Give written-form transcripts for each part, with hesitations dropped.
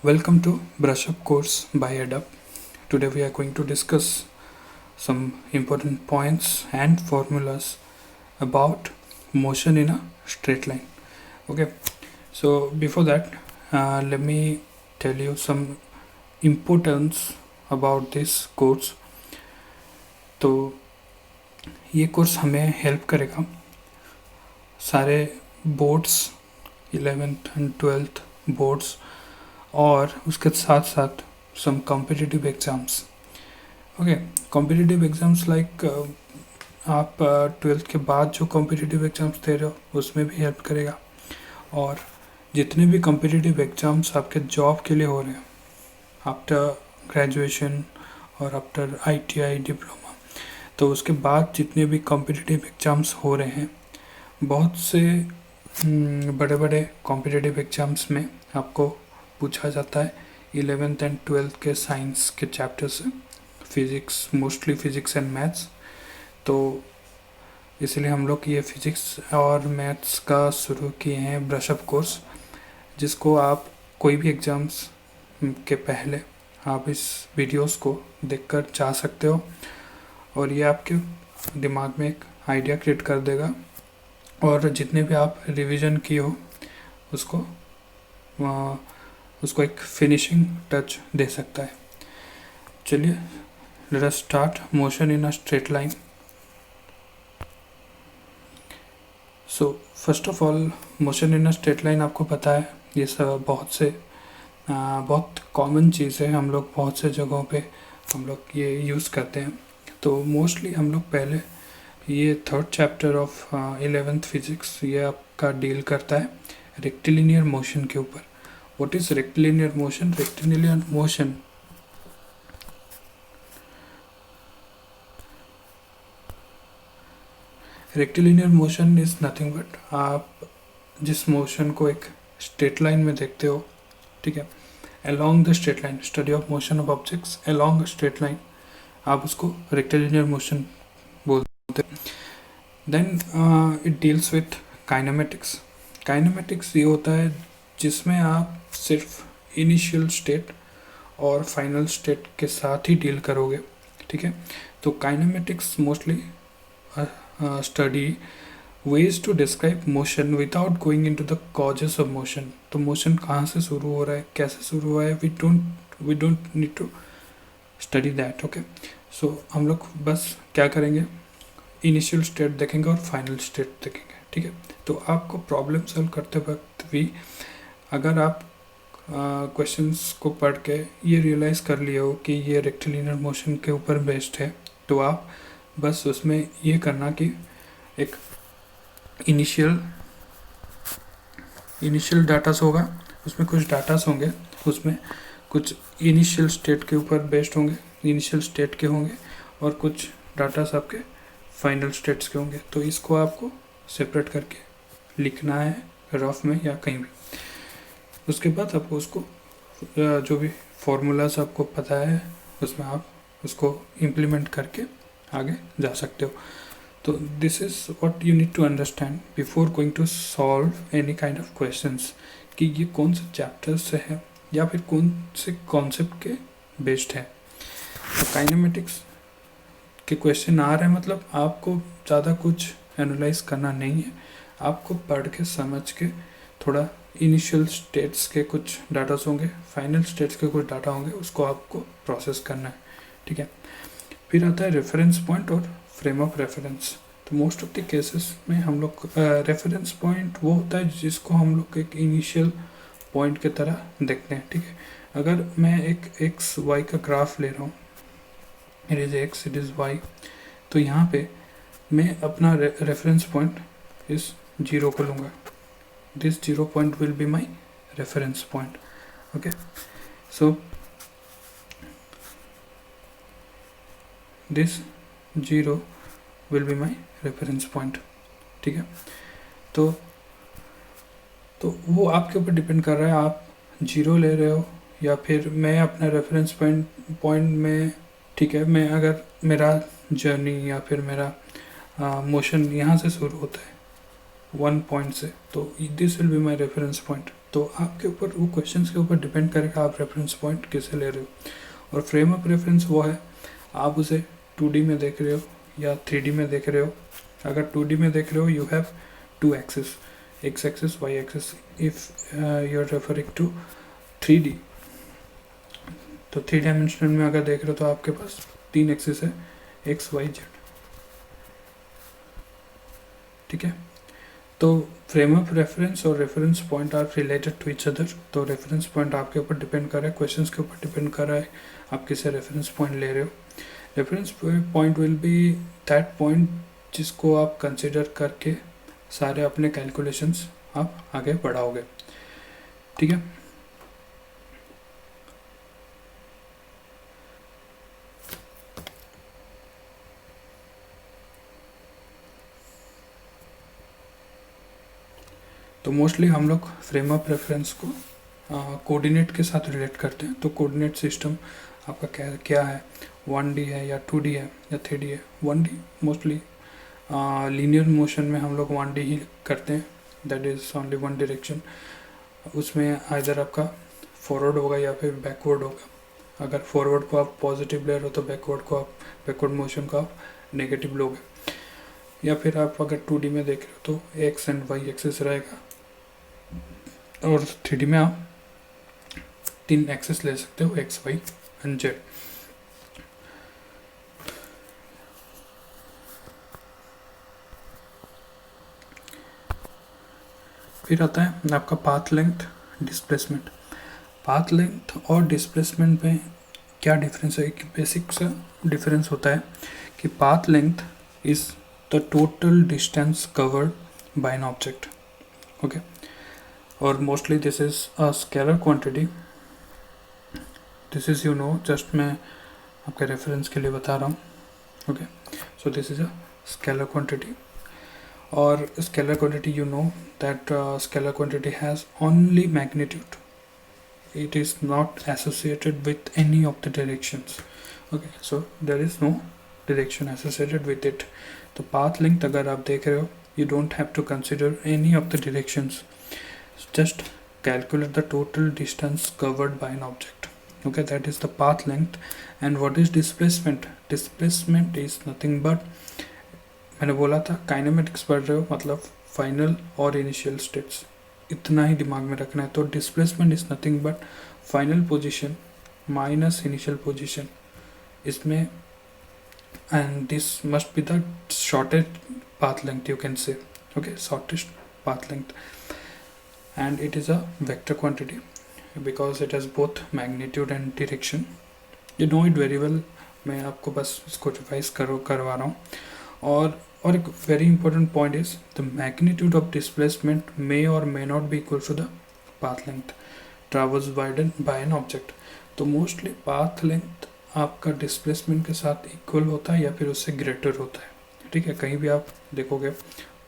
Welcome to Brush Up course by EdUp. Today we are going to discuss some important points and formulas about motion in a straight line. Okay, so before that, let me tell you some importance about this course. तो ये course हमें help करेगा सारे boards 11th and 12th boards और उसके साथ साथ some competitive exams. Okay, competitive exams like आप 12th के बाद जो कॉम्पिटिटिव एग्ज़ाम्स दे रहे हो उसमें भी हेल्प करेगा, और जितने भी कॉम्पिटिटिव एग्ज़ाम्स आपके जॉब के लिए हो रहे हैं आफ्टर ग्रेजुएशन और आफ्टर ITI डिप्लोमा, तो उसके बाद जितने भी कॉम्पिटिटिव एग्ज़ाम्स हो रहे हैं, बहुत से बड़े बड़े कॉम्पिटिटिव एग्ज़ाम्स में आपको पूछा जाता है 11th एंड 12th के साइंस के चैप्टर से, physics, mostly physics and maths. तो इसलिए हम लोग ये फिज़िक्स और मैथ्स का शुरू किए हैं ब्रशअप कोर्स, जिसको आप कोई भी एग्ज़ाम्स के पहले आप इस वीडियोस को देखकर जा सकते हो, और ये आपके दिमाग में एक आइडिया क्रिएट कर देगा, और जितने भी आप रिवीजन किए हो उसको एक फिनिशिंग टच दे सकता है. चलिए, let us start motion in a straight line. So first of all, motion in a straight line आपको पता है ये सब बहुत कॉमन चीज़ है, हम लोग बहुत से जगहों पे हम लोग ये यूज़ करते हैं. तो मोस्टली हम लोग पहले ये 3rd chapter of 11th physics ये आपका डील करता है रेक्टिलिनियर मोशन के ऊपर. What is rectilinear motion? Rectilinear motion is nothing but आप जिस मोशन को एक स्ट्रेट लाइन में देखते हो, ठीक है, along the straight line, study of motion of objects along a straight line, आप उसको rectilinear motion बोलते हैं. Then it deals with kinematics. Kinematics ये होता है जिसमें आप सिर्फ इनिशियल स्टेट और फाइनल स्टेट के साथ ही डील करोगे, ठीक है. तो kinematics mostly study ways to describe motion without going into the causes of motion. तो मोशन कहाँ से शुरू हो रहा है, कैसे शुरू हुआ है, we don't need to study that. Okay, so हम लोग बस क्या करेंगे, इनिशियल स्टेट देखेंगे और फाइनल स्टेट देखेंगे, ठीक है. तो आपको प्रॉब्लम सॉल्व करते वक्त भी अगर आप क्वेश्चंस को पढ़ के ये रियलाइज़ कर लिए हो कि ये रेक्टिलिनियर मोशन के ऊपर बेस्ड है, तो आप बस उसमें ये करना कि एक इनिशियल डाटास होगा, उसमें कुछ डाटास होंगे, उसमें कुछ इनिशियल स्टेट के ऊपर बेस्ड होंगे, इनिशियल स्टेट के होंगे, और कुछ डाटास आपके फाइनल स्टेट्स के होंगे. तो इसको आपको सेपरेट करके लिखना है रफ में या कहीं भी. उसके बाद आपको उसको जो भी फॉर्मूलाज आपको पता है उसमें आप उसको इम्प्लीमेंट करके आगे जा सकते हो. तो this is what you need to understand before going to solve any kind of questions, कि ये कौन से चैप्टर्स से है या फिर कौन से कॉन्सेप्ट के बेस्ड है. तो काइनेमेटिक्स के क्वेश्चन आ रहे हैं मतलब आपको ज़्यादा कुछ एनालाइज करना नहीं है, आपको पढ़ के समझ के थोड़ा इनिशियल स्टेट्स के कुछ डाटास होंगे, फाइनल स्टेट्स के कुछ डाटा होंगे, उसको आपको प्रोसेस करना है, ठीक है. फिर आता है रेफरेंस पॉइंट और फ्रेम ऑफ रेफरेंस. तो मोस्ट ऑफ द केसेस में हम लोग रेफरेंस पॉइंट वो होता है जिसको हम लोग एक इनिशियल पॉइंट की तरह देखते हैं, ठीक है. अगर मैं एक XY का ग्राफ ले रहा हूँ, it is X, it is Y, तो यहाँ पे मैं अपना रेफरेंस पॉइंट इस 0 को लूँगा. This 0 point will be my reference point. Okay, so this 0 will be my reference point, ठीक है. तो वो आपके ऊपर डिपेंड कर रहा है, आप 0 ले रहे हो या फिर मैं अपना रेफरेंस पॉइंट में, ठीक है, मैं अगर मेरा जर्नी या फिर मेरा मोशन यहाँ से शुरू होता है 1 पॉइंट से, तो this will be my reference point. तो आपके ऊपर, वो क्वेश्चंस के ऊपर डिपेंड करेगा आप रेफरेंस पॉइंट किसे ले रहे हो। और फ्रेम ऑफ रेफरेंस वो है, आप उसे 2D में देख रहे हो या 3D में देख रहे हो। अगर 2D में देख रहे हो, you have 2 axis, x axis, y axis. If you are referring to 3D, तो 3 डायमेंशनल में अगर देख रहे हो तो आपके पास 3 एक्सिस है, x y z। ठीक है, तो फ्रेम ऑफ रेफरेंस और reference point are related to each other. तो रेफरेंस पॉइंट आपके ऊपर डिपेंड कर रहा है, क्वेश्चंस के ऊपर डिपेंड कर रहा है आप किसे रेफरेंस पॉइंट ले रहे हो। Reference point will be that point जिसको आप कंसिडर करके सारे अपने कैलकुलेशंस आप आगे बढ़ाओगे। ठीक है, तो मोस्टली हम लोग फ्रेम ऑफ रेफरेंस को कोऑर्डिनेट के साथ रिलेट करते हैं। तो कोऑर्डिनेट सिस्टम आपका क्या क्या है, 1D है या 2D है या 3D है। 1D मोस्टली लीनियर मोशन में हम लोग 1D ही करते हैं, that is only one direction. उसमें आइदर आपका फॉरवर्ड होगा या फिर बैकवर्ड होगा। अगर फॉरवर्ड को आप पॉजिटिव ले रहे हो तो बैकवर्ड को आप, बैकवर्ड मोशन को आप नेगेटिव लोगे। या फिर आप अगर 2D में देख रहे हो तो एक्स एंड वाई एक्सिस रहेगा, और 3D में आप 3 एक्सिस ले सकते हो, एक्स वाई एंड जेड। फिर आता है आपका path length, displacement. Path length और डिस्प्लेसमेंट में क्या डिफरेंस है? एक बेसिक सा डिफरेंस होता है कि path length is the total distance covered by an object, okay, और mostly this is a scalar quantity. This is, you know, just मैं आपके रेफरेंस के लिए बता रहा हूँ, okay. So this is a scalar quantity, और scalar quantity, you know that scalar quantity has only magnitude. It is not associated with any of the directions, okay, so there is no direction associated with it. तो path length अगर आप देख रहे हो, you don't have to consider any of the directions, just calculate the total distance covered by an object, okay, that is the path length. And what is displacement? Displacement is nothing but, मैंने बोला था kinematics पढ़ रहे हो, मतलब final और initial states, इतना ही दिमाग में रखना है। तो displacement is nothing but final position minus initial position इसमें, and this must be the shortest path length, you can say, okay, shortest path length. And it is a vector quantity because it has both magnitude and direction. You know it very well, मैं आपको बस इसको revise करवा रहा हूँ। और एक very important point is the magnitude of displacement may और may not be equal to the path length traverse by an object. तो मोस्टली पाथ लेंथ आपका डिस्प्लेसमेंट के साथ इक्वल होता है या फिर उससे ग्रेटर होता है। ठीक है, कहीं भी आप देखोगे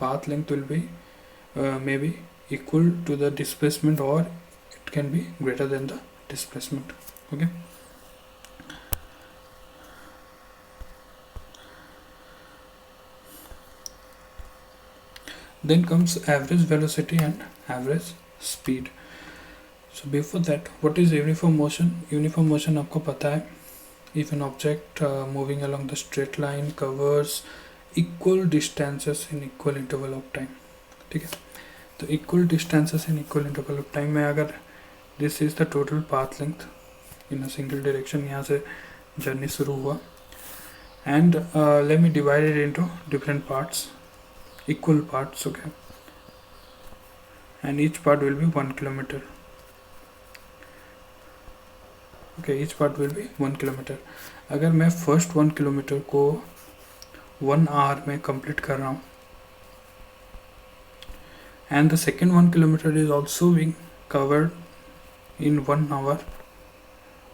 path length will be may be equal to the displacement और it can be greater than the displacement, okay. Then comes average velocity and average speed. So before that, what is uniform motion? Uniform motion आपको पता है, if an object moving along the straight line covers equal distances in equal interval of time, ठीक है। तो equal distances in equal interval of time में अगर this is the total path length in a single direction, यहाँ से journey शुरू हुआ, and let me divide it into different parts, equal parts, okay, and each part will be 1 kilometer, okay, each part will be 1 kilometer। अगर मैं first 1 kilometre को 1 our में complete कर रहा हूँ, and the second 1 kilometer is also being covered in 1 hour,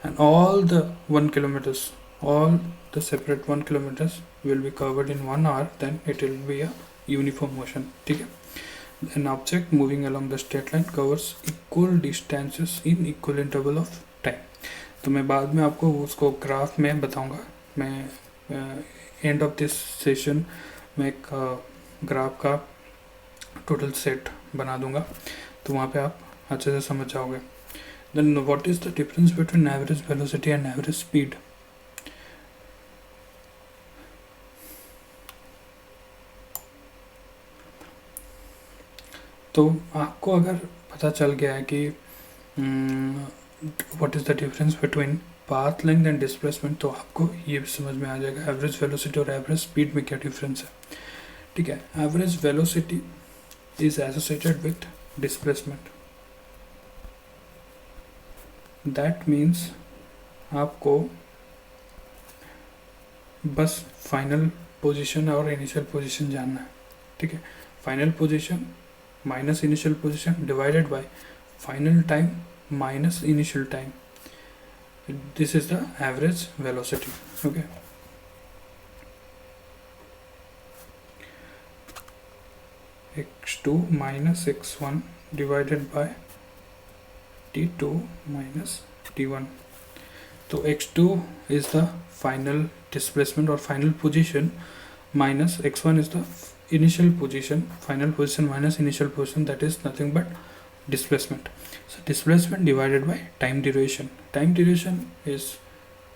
and all the 1 kilometers, all the separate 1 kilometers will be covered in 1 hour, then it will be a uniform motion, ठीक है। An object moving along the straight line covers equal distances in equal interval of time। तो मैं बाद में आपको उसको graph में बताऊंगा, मैं एंड ऑफ दिस सेशन में एक ग्राफ का टोटल सेट बना दूंगा, तो वहाँ पे आप अच्छे से समझ जाओगे. Then what is the difference between average velocity and average speed? तो आपको अगर पता चल गया है कि what is the difference between path length and displacement, तो आपको ये भी समझ में आ जाएगा एवरेज वेलोसिटी और एवरेज स्पीड में क्या डिफरेंस है. ठीक है. Average velocity is associated with displacement. That means आपको बस फाइनल पोजीशन और इनिशियल पोजीशन जानना है. ठीक है. Final position minus initial position divided by final time minus initial time. This is the average velocity. Okay. x2 minus x1 divided by t2 minus t1. So x2 is the final displacement or final position minus x1 is the initial position, final position minus initial position, that is nothing but displacement. So displacement divided by time duration. Time duration is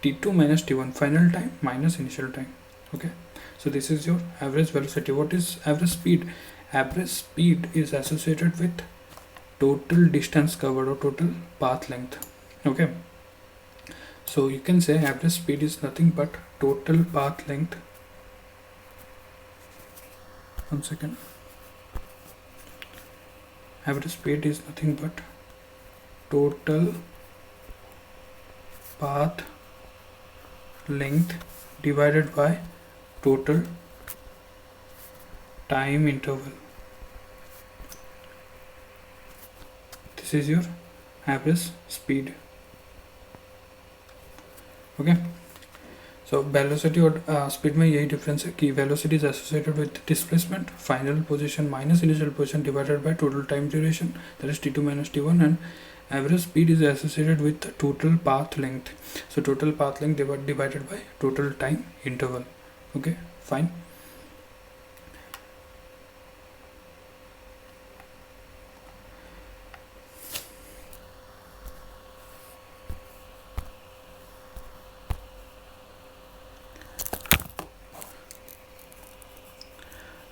t2 minus t1, final time minus initial time. Okay. So this is your average velocity. What is average speed? Average speed is associated with total distance covered or total path length. Okay. So you can say average speed is nothing but total path length. One second. Average speed is nothing but total path length divided by total time interval. This is your average speed. Okay. So velocity और speed में यही difference है कि velocity is associated with displacement, final position minus initial position divided by total time duration, that is t2 minus t1, and average speed is associated with total path length. So total path length divided by total time interval. Okay, fine.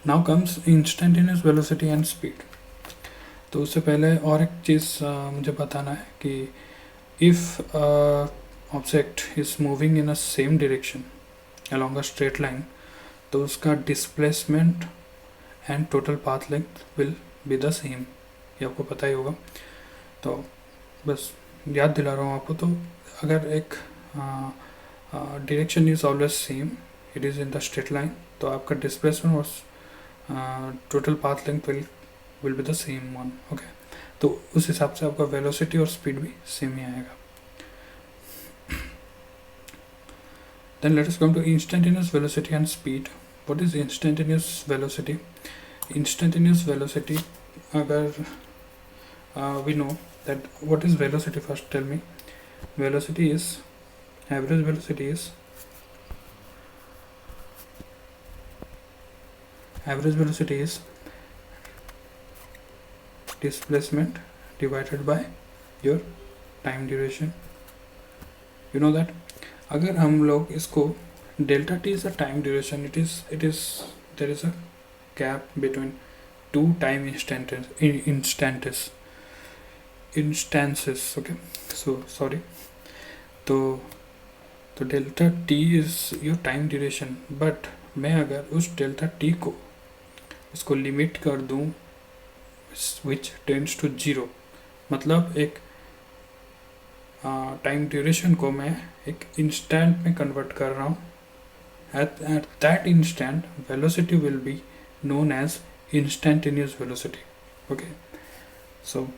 Now comes instantaneous velocity and speed. तो उससे पहले और एक चीज़ मुझे बताना है कि if object is moving in a same direction along a straight line, तो उसका displacement and total path length will be the same. ये आपको पता ही होगा. तो बस याद दिला रहा हूँ आपको. तो अगर एक direction is always same, it is in the straight line, तो आपका displacement और total path length will be the same one. Okay. तो उस हिसाब से आपका velocity और speed भी same ही आएगा. Then let us come to instantaneous velocity and speed. What is instantaneous velocity? Instantaneous velocity, अगर we know that what is velocity, first tell me. Velocity is, average velocity is displacement divided by your time duration. You know that. अगर हम लोग इसको delta t is the time duration, it is there is a gap between two time instances. Okay, so sorry. तो delta t is your time duration, but मैं अगर उस delta t को इसको लिमिट कर दूं which tends to 0, मतलब एक टाइम ड्यूरेशन को मैं एक इंस्टेंट में कन्वर्ट कर रहा हूँ. at that instant velocity will be known as instantaneous velocity. Okay, so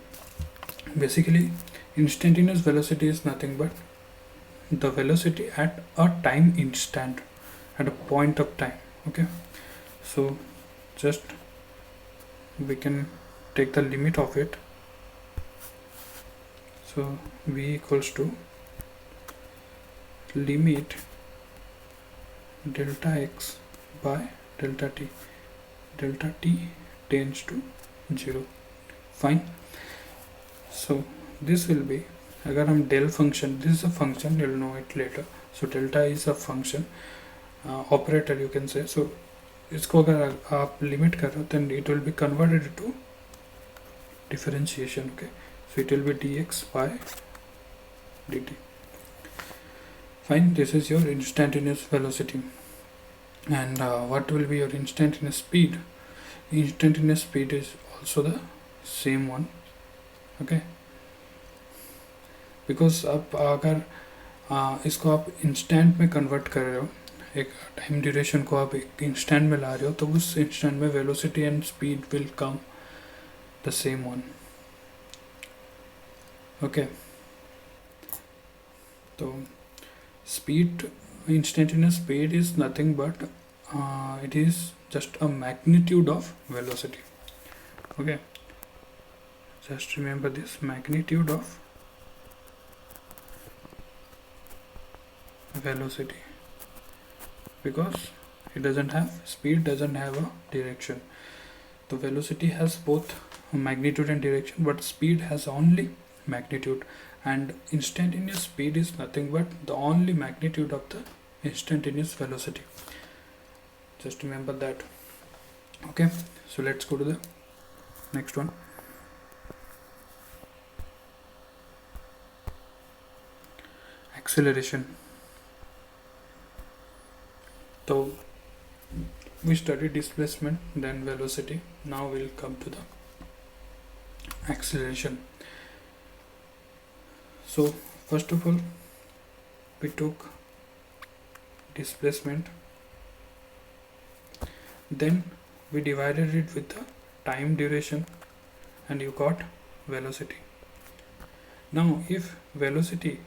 basically instantaneous velocity is nothing but the velocity at a time instant, at a point of time. Okay, so just we can take the limit of it. So v equals to limit delta x by delta t. Delta t tends to 0. Fine. So this will be, अगर हम del function, this is a function, you'll know it later. So delta is a function, operator you can say. So इसको अगर आप limit कर रहे हो then it will be converted to differentiation. Okay, so it will be dx by dt. Fine, this is your instantaneous velocity. And what will be your instantaneous speed? Instantaneous speed is also the same one. Okay, because अब अगर इसको आप instant में convert कर रहे हो, एक time duration को आप एक इंस्टेंट में ला रहे हो, तो उस इंस्टेंट में velocity and speed will come the same one. Okay, तो speed, instantaneous speed is nothing but it is just a magnitude of velocity. Okay, just remember this, magnitude of velocity, because it doesn't have speed, doesn't have a direction. The velocity has both magnitude and direction, but speed has only magnitude, and instantaneous speed is nothing but the only magnitude of the instantaneous velocity. Just remember that. Okay, so let's go to the next one. Acceleration. So we studied displacement, then velocity. Now we'll come to the acceleration. So first of all, we took displacement, then we divided it with the time duration, and you got velocity. Now if velocity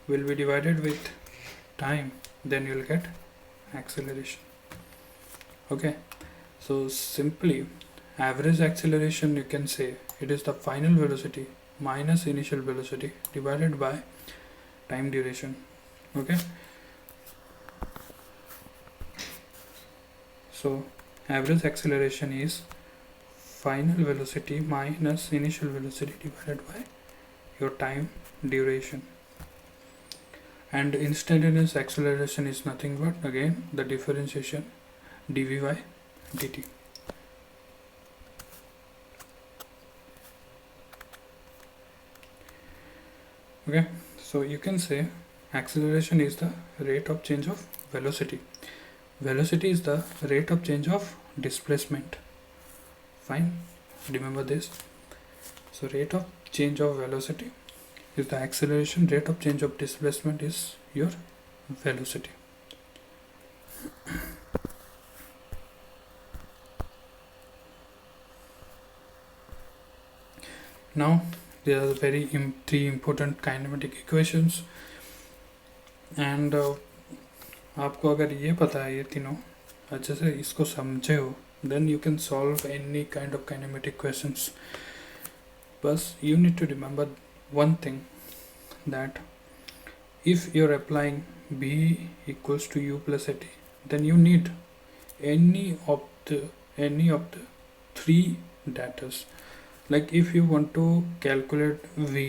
will be divided with time, then you will get acceleration. Okay, so simply average acceleration, you can say it is the final velocity minus initial velocity divided by time duration. Okay, so average acceleration is final velocity minus initial velocity divided by your time duration. And instantaneous acceleration is nothing but again the differentiation dv by dt. Okay, so you can say acceleration is the rate of change of velocity. Velocity is the rate of change of displacement. Fine, remember this. So rate of change of velocity is the acceleration, rate of change of displacement is your velocity. Now there are three important kinematic equations, and आपको अगर ये पता है, ये तीनों अच्छे से इसको समझे हो, then you can solve any kind of kinematic questions. But you need to remember one thing, that if you're applying b equals to u plus at, then you need any of the three datas. Like if you want to calculate v,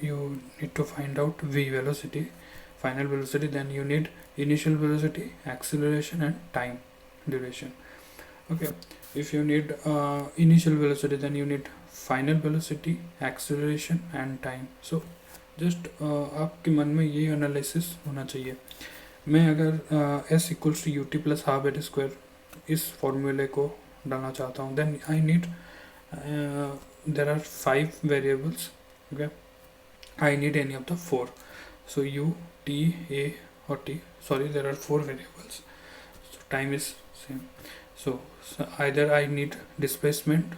you need to find out v velocity, final velocity, then you need initial velocity, acceleration and time duration. Okay, if you need initial velocity, then you need final velocity, acceleration and time. So just आपके मन में ये analysis होना चाहिए. मैं अगर s equals to u t plus half a t square इस फॉर्मूले को डालना चाहता हूँ, then I need there are 5 variables. Okay, I need any of the 4. So u, t, a or t, sorry, there are 4 variables, so time is same. So either I need displacement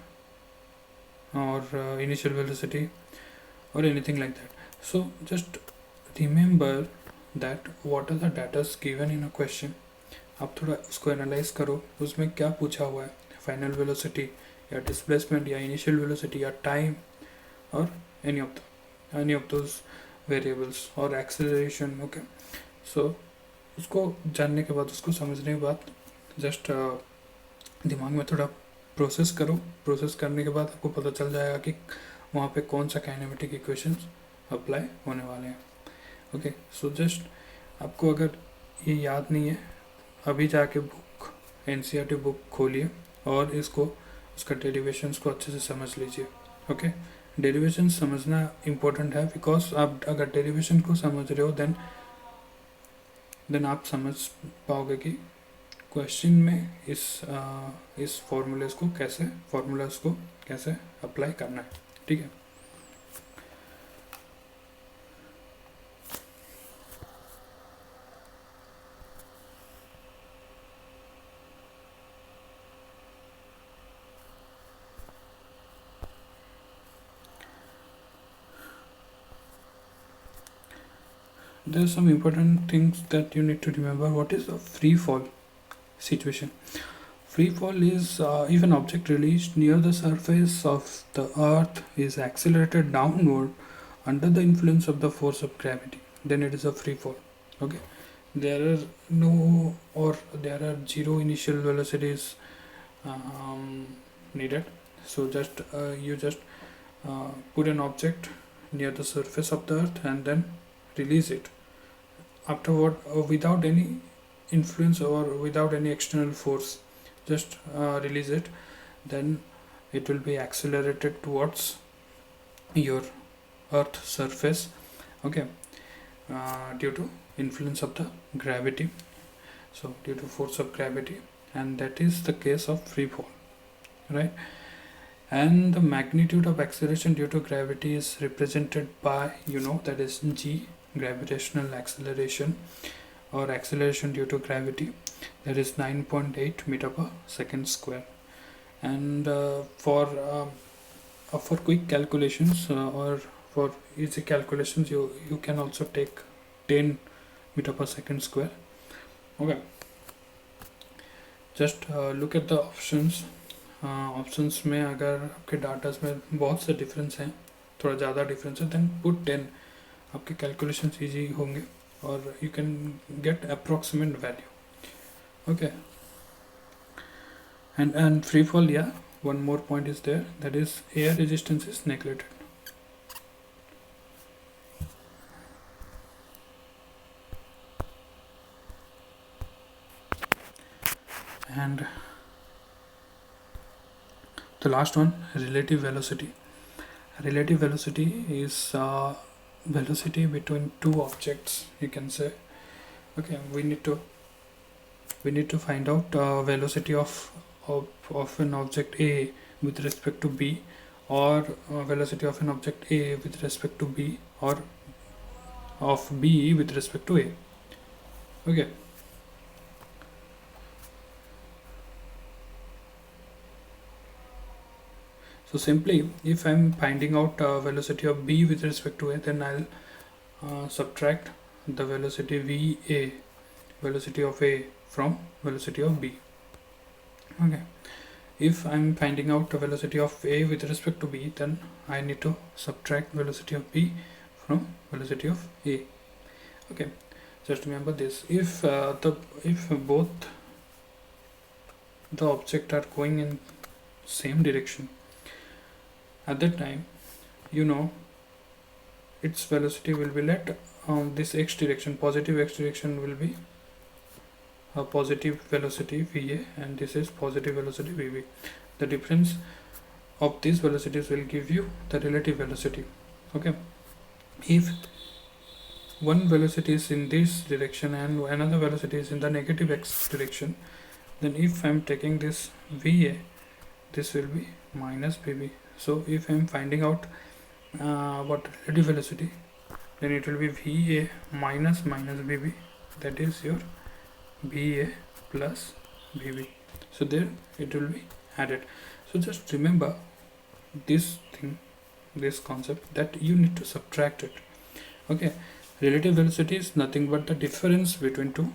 or initial velocity or anything like that. So just remember that what are the data given in a question. आप थोड़ा उसको analyse करो, उसमें क्या पूछा हुआ है, final velocity या डिस्प्लेसमेंट या इनिशियल वेलोसिटी या टाइम और एनी ऑफ दोज वेरिएबल्स और एक्सेलरेशन. ओके, सो उसको जानने के बाद, उसको समझने के बाद जस्ट दिमाग में थोड़ा प्रोसेस करो. प्रोसेस करने के बाद आपको पता चल जाएगा कि वहाँ पे कौन सा काइनेमेटिक इक्वेशंस अप्लाई होने वाले हैं। ओके, सो जस्ट आपको अगर ये याद नहीं है, अभी जाके बुक एनसीईआरटी बुक खोलिए और इसको उसका डेरिवेशंस को अच्छे से समझ लीजिए। ओके, डेरिवेशन समझना इम्पोर्टेंट है, बिकॉज आप अगर डेरिवेशन को समझ रहे हो देन आप समझ पाओगे कि क्वेश्चन में इस फॉर्मूलाज को कैसे अप्लाई करना है। ठीक है, there are some important things that you need to remember. What is a free fall situation? Free fall is if an object released near the surface of the earth is accelerated downward under the influence of the force of gravity, then it is a free fall. Okay, there are zero initial velocities needed. So you just put an object near the surface of the earth and then release it. Afterward, without any influence or without any external force, just release it, then it will be accelerated towards your earth surface. Okay, due to influence of the gravity, so due to force of gravity, and that is the case of free fall, right? And the magnitude of acceleration due to gravity is represented by, that is g, gravitational acceleration or acceleration due to gravity, that is 9.8 meter per second square. And for quick calculations or for easy calculations, you can also take 10 meter per second square. Okay, just look at the options. Options में अगर आपके datas में बहुत से difference हैं, थोड़ा ज़्यादा difference है, देन पुट 10, आपके कैलकुलेशंस ईजी होंगे और you can get approximate value. Okay, and free fall, yeah, one more point is there, that is air resistance is neglected. And the last one, relative velocity. Relative velocity is velocity between two objects, you can say. Okay, we need to find out velocity of an object A with respect to B, or velocity of an object A with respect to B, or of B with respect to A. Okay, so simply, if I'm finding out velocity of B with respect to A, then I'll subtract the velocity VA, velocity of A, from velocity of B. Okay, if I'm finding out the velocity of A with respect to B, then I need to subtract velocity of B from velocity of A. Okay, just remember this. If both the object are going in same direction, at that time, its velocity will be let this x direction, positive x direction, will be a positive velocity VA, and this is positive velocity VB. The difference of these velocities will give you the relative velocity. Okay, if one velocity is in this direction and another velocity is in the negative x direction, then if I'm taking this VA, this will be minus VB. So if I'm finding out what relative velocity, then it will be VA minus VB, that is your VA plus VB. So there it will be added. So just remember this thing, this concept, that you need to subtract it. Okay, relative velocity is nothing but the difference between two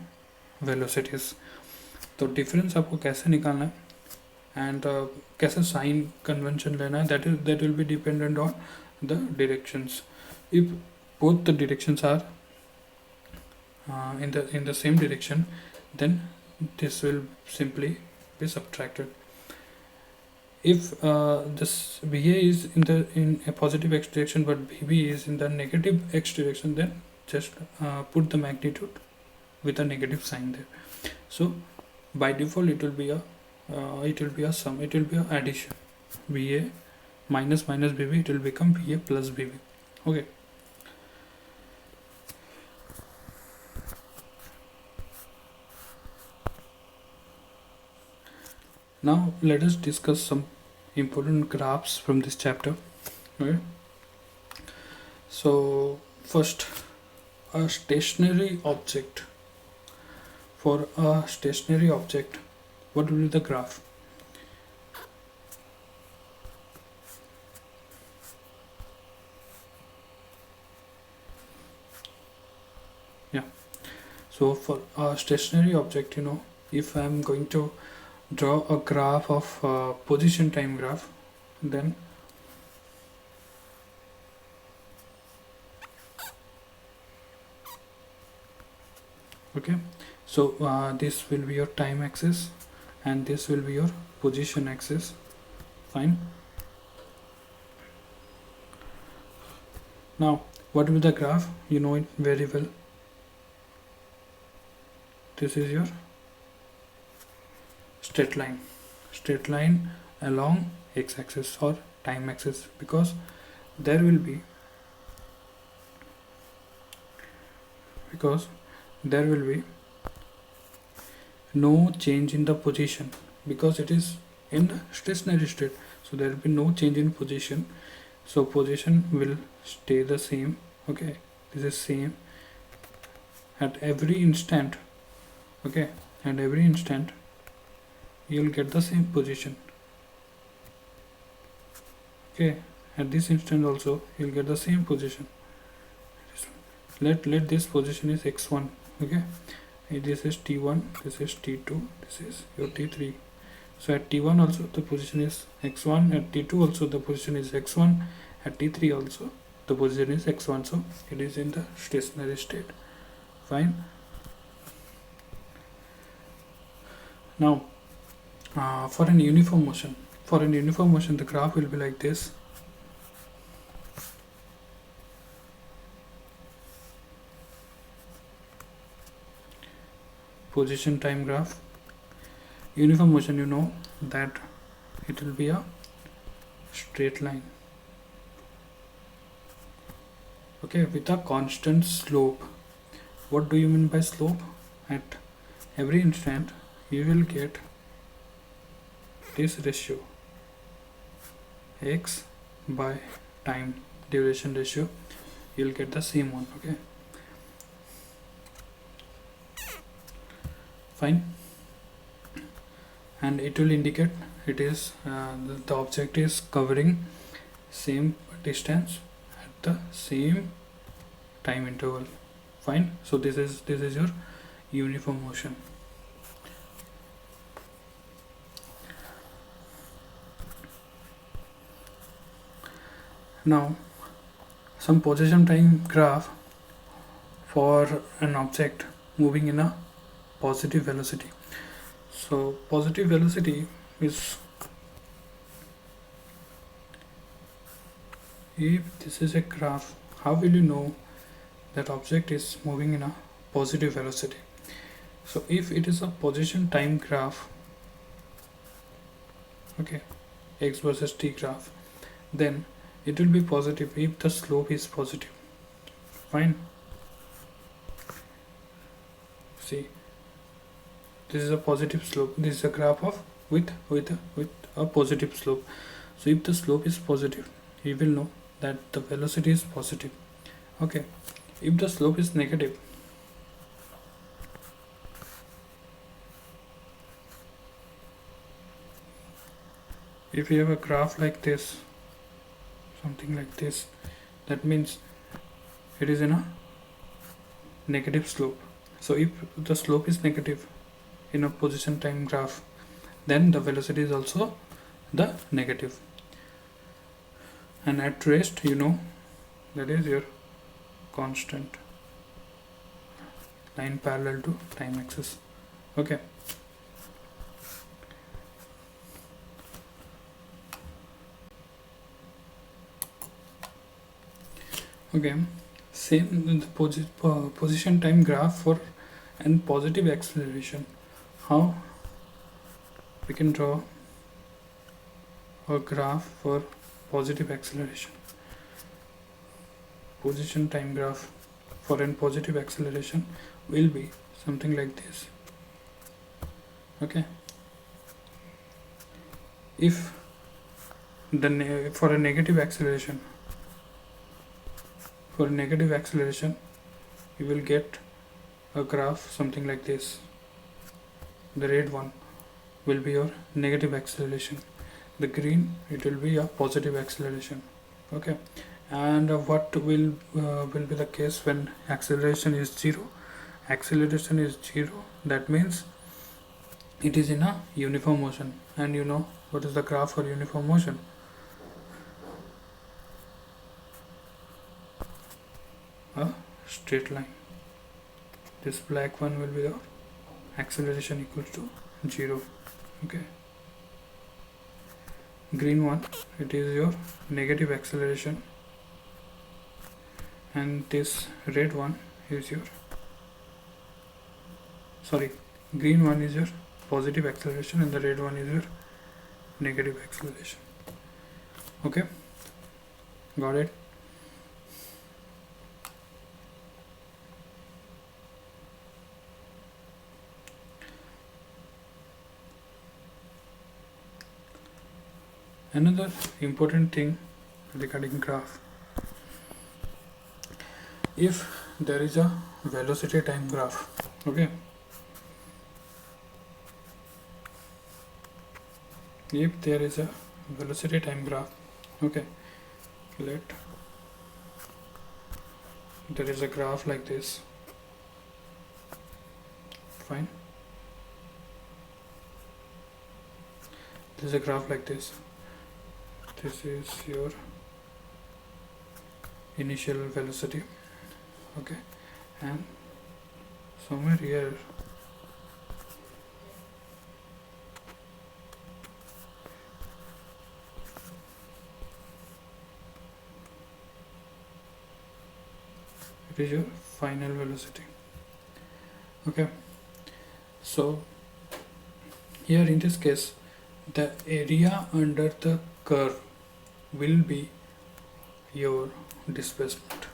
velocities. तो difference आपको कैसे निकालना है and कैसे sign convention लेना है, that will be dependent on the directions. If both the directions are in the same direction, then this will simply be subtracted. if this VA is in a positive x direction but BB is in the negative x direction, then just put the magnitude with a negative sign there. So by default it will be a sum, it will be a addition. VA minus BB, it will become VA plus BB. Okay. Now let us discuss some important graphs from this chapter. Okay. So first, a stationary object. For a stationary object, what will be the graph? Yeah. So for a stationary object, if I am going to draw a graph of position time graph, then okay, so this will be your time axis and this will be your position axis. Fine. Now what will be the graph? You know it very well. This is your straight line along x-axis or time axis, because there will be no change in the position, because it is in the stationary state, so there will be no change in position, so position will stay the same. Okay, this is same at every instant. Okay, at every instant you will get the same position. Okay, at this instant also you will get the same position. Let this position is x1. Okay, this is t1, this is t2, this is your t3. So at t1 also the position is x1, at t2 also the position is x1, at t3 also the position is x1, so it is in the stationary state. Fine. Now for an uniform motion, the graph will be like this. Position time graph. Uniform motion, you know that it will be a straight line. Okay, with a constant slope. What do you mean by slope? At every instant you will get this ratio, x by time duration ratio, you will get the same one. Okay, fine. And it will indicate it is the object is covering same distance at the same time interval. Fine. So this is your uniform motion. Now some position time graph for an object moving in a positive velocity. So positive velocity is, if this is a graph, how will you know that object is moving in a positive velocity? So if it is a position time graph, okay, x versus t graph, then it will be positive if the slope is positive. Fine. See, this is a positive slope. This is a graph of with a positive slope. So if the slope is positive, you will know that the velocity is positive. Okay, if the slope is negative, if you have a graph like this, something like this, that means it is in a negative slope. So if the slope is negative in a position time graph, then the velocity is also the negative. And at rest, you know, that is your constant line parallel to time axis. Okay. Okay, same in the position time graph for and positive acceleration. How we can draw a graph for positive acceleration? Position time graph for an positive acceleration will be something like this. Okay, if for a negative acceleration, you will get a graph something like this. The red one will be your negative acceleration, the green it will be your positive acceleration. Okay, and what will be the case when acceleration is zero? Acceleration is zero, that means it is in a uniform motion. And you know what is the graph for uniform motion? A straight line. This black one will be the acceleration equals to 0. Okay, green one it is your negative acceleration, and this red one is your green one is your positive acceleration and the red one is your negative acceleration. Okay, got it? Another important thing regarding graph, if there is a velocity time graph, okay, if there is a velocity time graph, okay, let there is a graph like this, fine, there is a graph like this. This is your initial velocity, okay, and somewhere here it is your final velocity. Okay, so here in this case the area under the curve will be your displacement.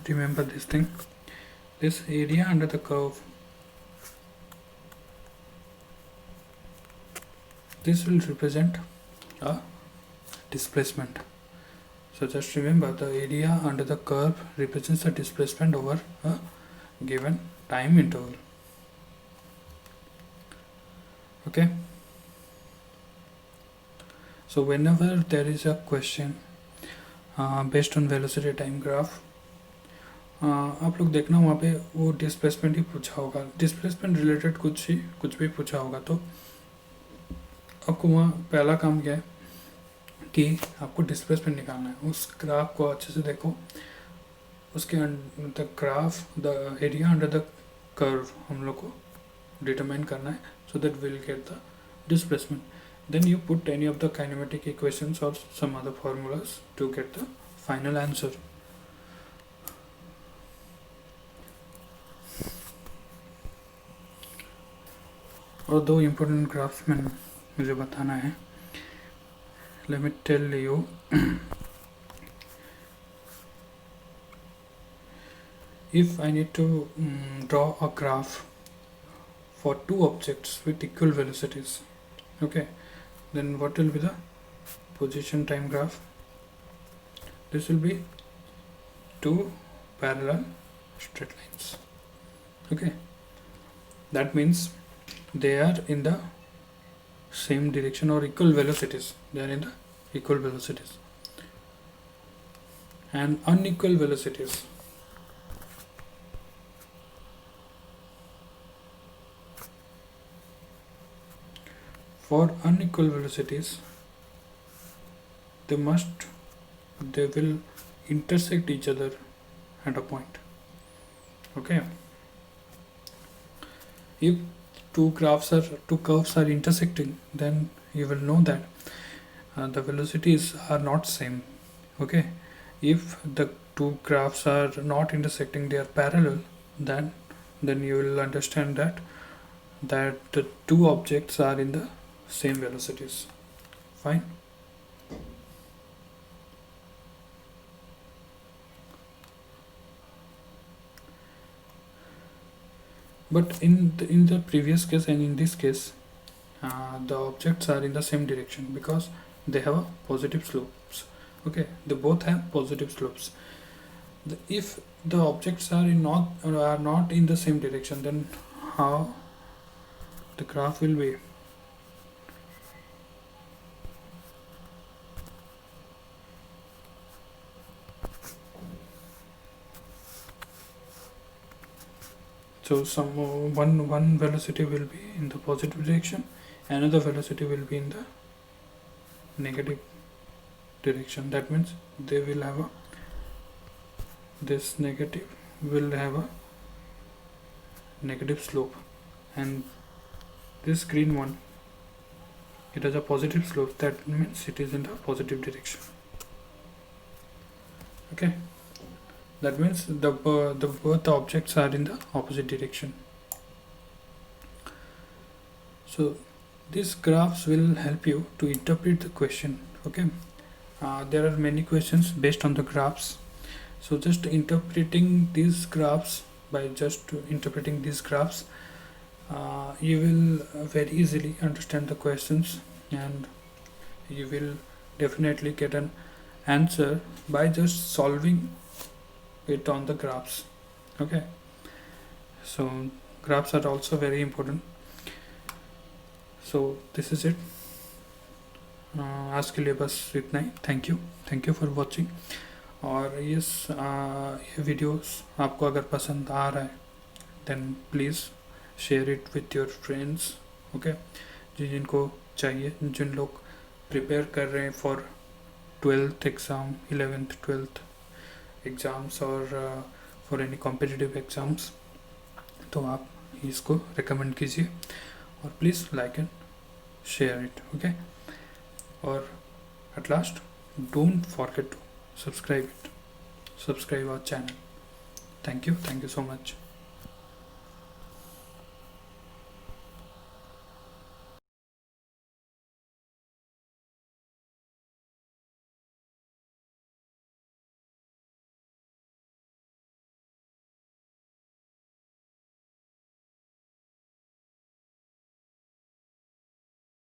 Remember this thing, this area under the curve, this will represent a displacement. So just remember, the area under the curve represents the displacement over a given time interval. Okay, so whenever there is a question based on velocity time graph, आप लोग देखना वहाँ पे वो displacement ही पूछा होगा, displacement related कुछ भी पूछा होगा, तो आपको वहाँ पहला काम क्या है कि आपको डिस्प्लेसमेंट निकालना है। उस ग्राफ को अच्छे से देखो, उसके the graph the area under the curve हम लोग को डिटरमाइन करना है, so that we'll get the displacement. Then you put any of the kinematic equations or some other formulas to get the final answer. और दो important graphs में मुझे बताना है. Let me tell you. If I need to draw a graph for two objects with equal velocities, okay, then what will be the position time graph? This will be two parallel straight lines. Okay, that means they are in the same direction or equal velocities. They are in the equal velocities. And unequal velocities, for unequal velocities, they will intersect each other at a point. Okay, if two curves are intersecting, then you will know that the velocities are not same. Okay, if the two graphs are not intersecting, they are parallel, then you will understand that the two objects are in the same velocities. Fine. But in the previous case and in this case, the objects are in the same direction because they have a positive slopes. Okay, they both have positive slopes. If the objects are not in the same direction, then how the graph will be? So one velocity will be in the positive direction, another velocity will be in the negative direction. That means they will have this negative will have a negative slope, and this green one, it has a positive slope. That means it is in the positive direction. Okay, that means both objects are in the opposite direction. So these graphs will help you to interpret the question. Okay, there are many questions based on the graphs. So just interpreting these graphs, by just interpreting these graphs, you will very easily understand the questions, and you will definitely get an answer by just solving it on the graphs. Okay, so graphs are also very important. So this is it. आज के लिए बस इतना ही. Thank you for watching. और yes, ये videos आपको अगर पसंद आ रहा है then please share it with your friends. Okay, जिनको चाहिए, जिन लोग प्रिपेयर कर रहे हैं for 12th exam, 11th 12th exams और फॉर एनी कॉम्पिटिटिव एग्ज़ाम्स, तो आप इसको रिकमेंड कीजिए और please like and share it. Okay, और at last, don't forget to subscribe our channel. Thank you so much.